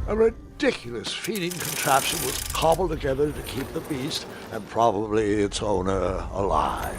A ridiculous feeding contraption was cobbled together to keep the beast, and probably its owner, alive.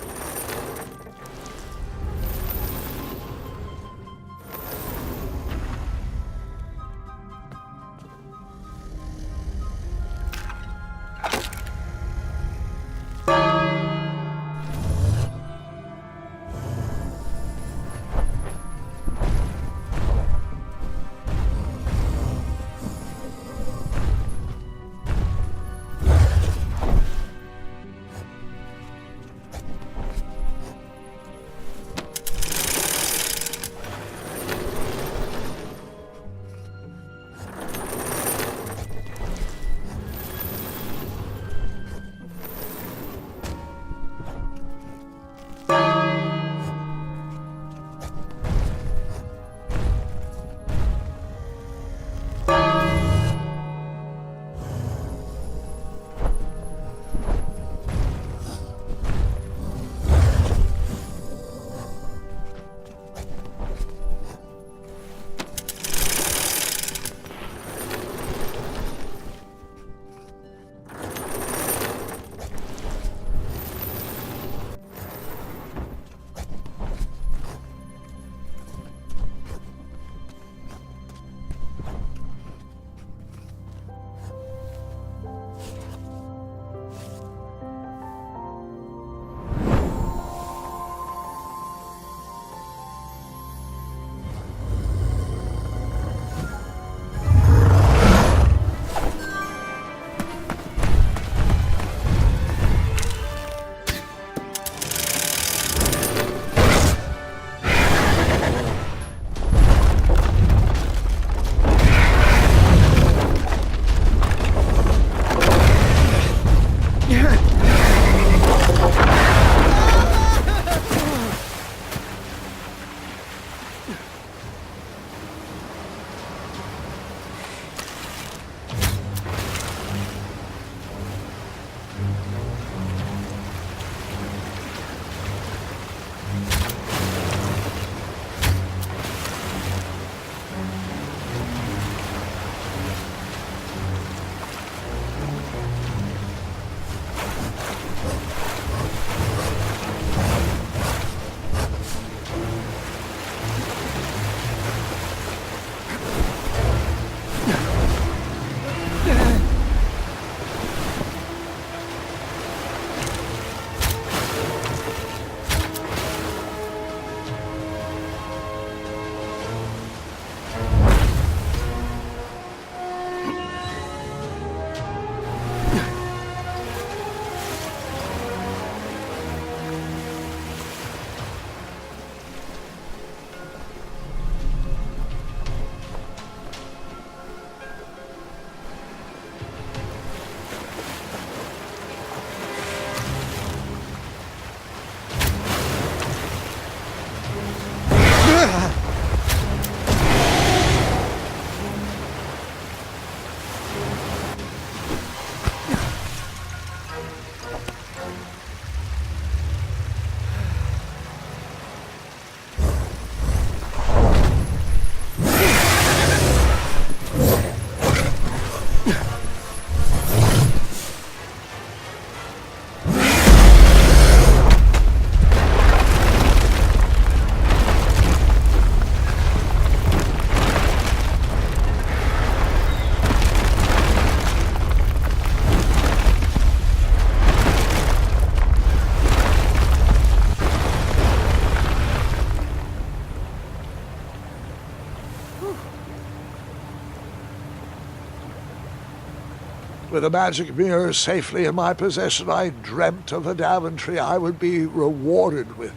With the magic mirror safely in my possession, I dreamt of the Daventry I would be rewarded with,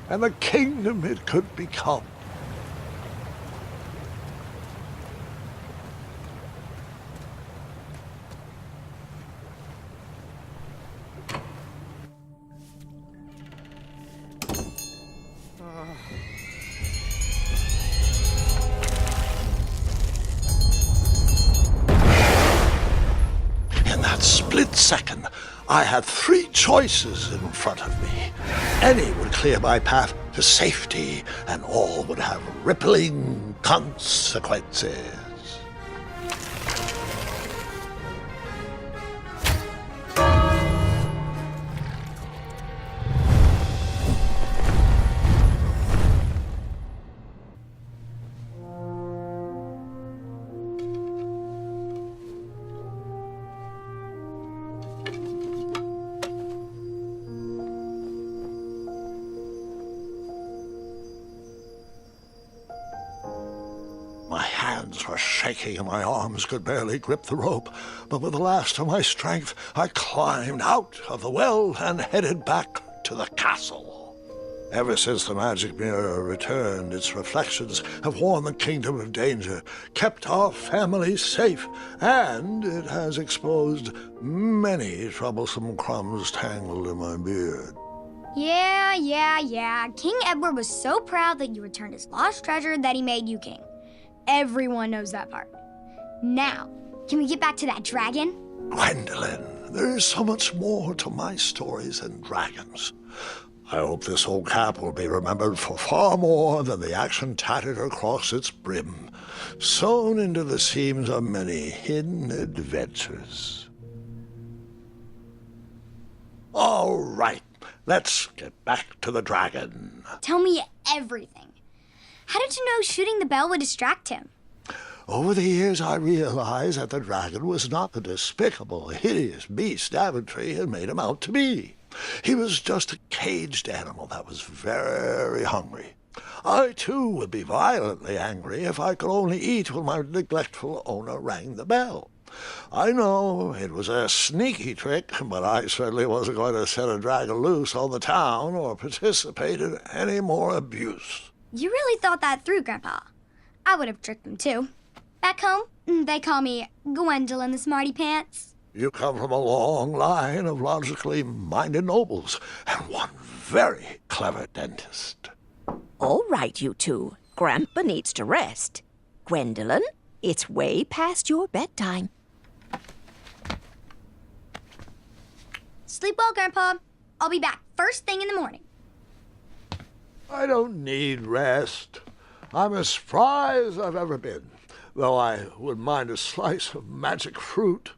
and the kingdom it could become. Split second, I had three choices in front of me. Any would clear my path to safety, and all would have rippling consequences. hands were shaking and my arms could barely grip the rope, but with the last of my strength, I climbed out of the well and headed back to the castle. Ever since the magic mirror returned, its reflections have warned the kingdom of danger, kept our family safe, and it has exposed many troublesome crumbs tangled in my beard. Yeah. King Edward was so proud that you returned his lost treasure that he made you king. Everyone knows that part. Now, can we get back to that dragon? Gwendolyn, there is so much more to my stories than dragons. I hope this old cap will be remembered for far more than the action tattered across its brim, sewn into the seams of many hidden adventures. All right, let's get back to the dragon. Tell me everything. How did you know shooting the bell would distract him? Over the years, I realized that the dragon was not the despicable, hideous beast Daventry had made him out to be. He was just a caged animal that was very hungry. I, too, would be violently angry if I could only eat when my neglectful owner rang the bell. I know it was a sneaky trick, but I certainly wasn't going to set a dragon loose on the town or participate in any more abuse. You really thought that through, Grandpa. I would have tricked him, too. Back home, they call me Gwendolyn the Smarty Pants. You come from a long line of logically minded nobles and one very clever dentist. All right, you two. Grandpa needs to rest. Gwendolyn, it's way past your bedtime. Sleep well, Grandpa. I'll be back first thing in the morning. I don't need rest. I'm as spry as I've ever been, though I wouldn't mind a slice of magic fruit.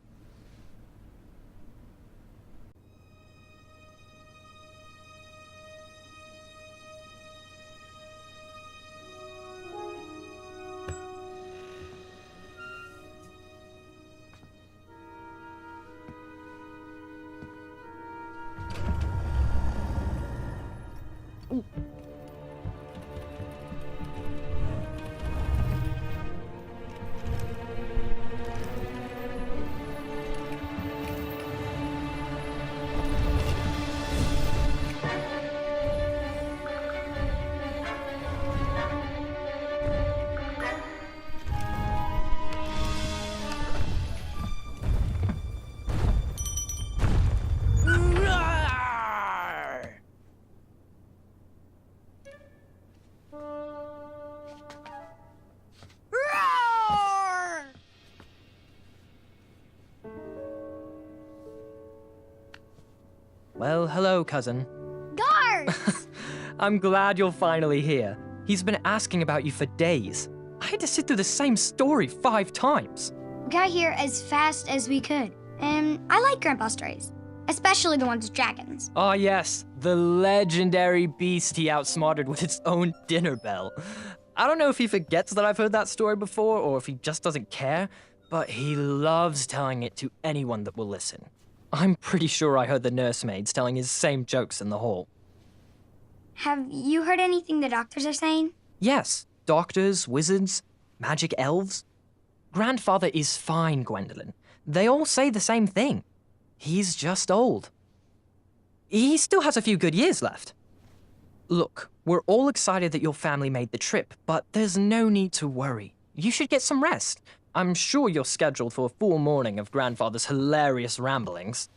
Well, hello, cousin. Guards! I'm glad you're finally here. He's been asking about you for days. I had to sit through the same story 5 times. We got here as fast as we could. And I like Grandpa's stories, especially the ones with dragons. Ah, yes, the legendary beast he outsmarted with its own dinner bell. I don't know if he forgets that I've heard that story before or if he just doesn't care, but he loves telling it to anyone that will listen. I'm pretty sure I heard the nursemaids telling his same jokes in the hall. Have you heard anything the doctors are saying? Yes, doctors, wizards, magic elves. Grandfather is fine, Gwendolyn. They all say the same thing. He's just old. He still has a few good years left. Look, we're all excited that your family made the trip, but there's no need to worry. You should get some rest. I'm sure you're scheduled for a full morning of Grandfather's hilarious ramblings.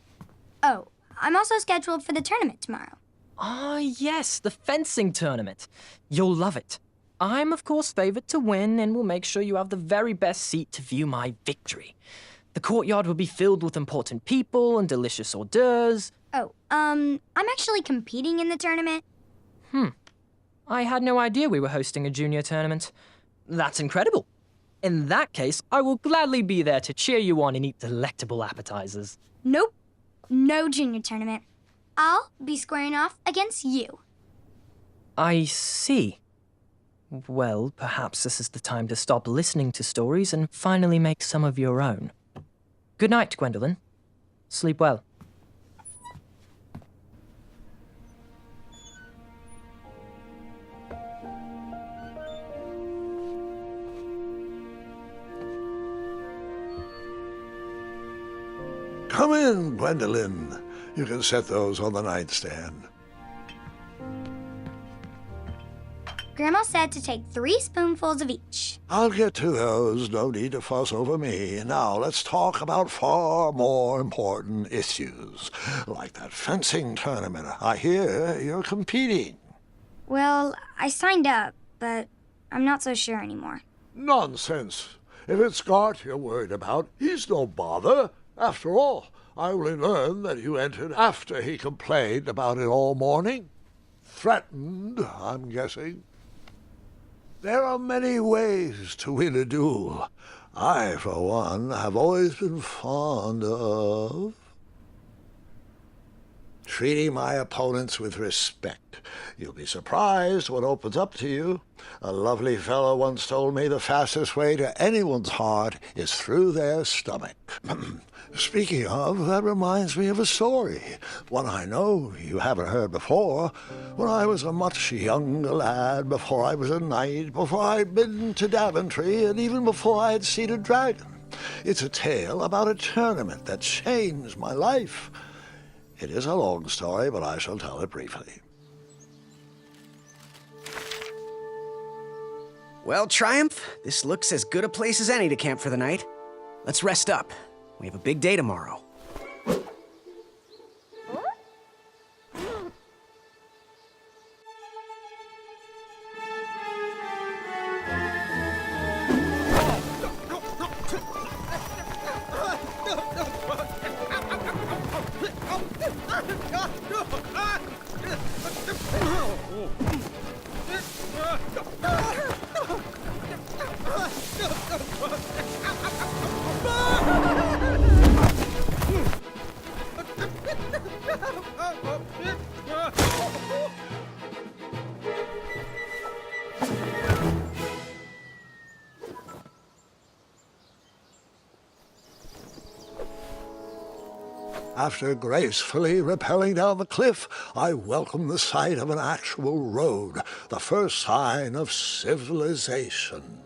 Oh, I'm also scheduled for the tournament tomorrow. Ah, yes, the fencing tournament. You'll love it. I'm, of course, favored to win and will make sure you have the very best seat to view my victory. The courtyard will be filled with important people and delicious hors d'oeuvres. Oh, I'm actually competing in the tournament. I had no idea we were hosting a junior tournament. That's incredible. In that case, I will gladly be there to cheer you on and eat delectable appetizers. Nope, no junior tournament. I'll be squaring off against you. I see. Well, perhaps this is the time to stop listening to stories and finally make some of your own. Good night, Gwendolyn. Sleep well. Come in, Gwendolyn. You can set those on the nightstand. Grandma said to take 3 spoonfuls of each. I'll get to those. No need to fuss over me. Now let's talk about far more important issues, like that fencing tournament. I hear you're competing. Well, I signed up, but I'm not so sure anymore. Nonsense. If it's Gart you're worried about, he's no bother. After all, I only learned that you entered after he complained about it all morning. Threatened, I'm guessing. There are many ways to win a duel. I, for one, have always been fond of treating my opponents with respect. You'll be surprised what opens up to you. A lovely fellow once told me the fastest way to anyone's heart is through their stomach. Speaking of, that reminds me of a story, one I know you haven't heard before. When I was a much younger lad, before I was a knight, before I'd been to Daventry, and even before I had seen a dragon. It's a tale about a tournament that changed my life. It is a long story, but I shall tell it briefly. Well, Triumph, this looks as good a place as any to camp for the night. Let's rest up. We have a big day tomorrow. After gracefully rappelling down the cliff, I welcomed the sight of an actual road, the first sign of civilization.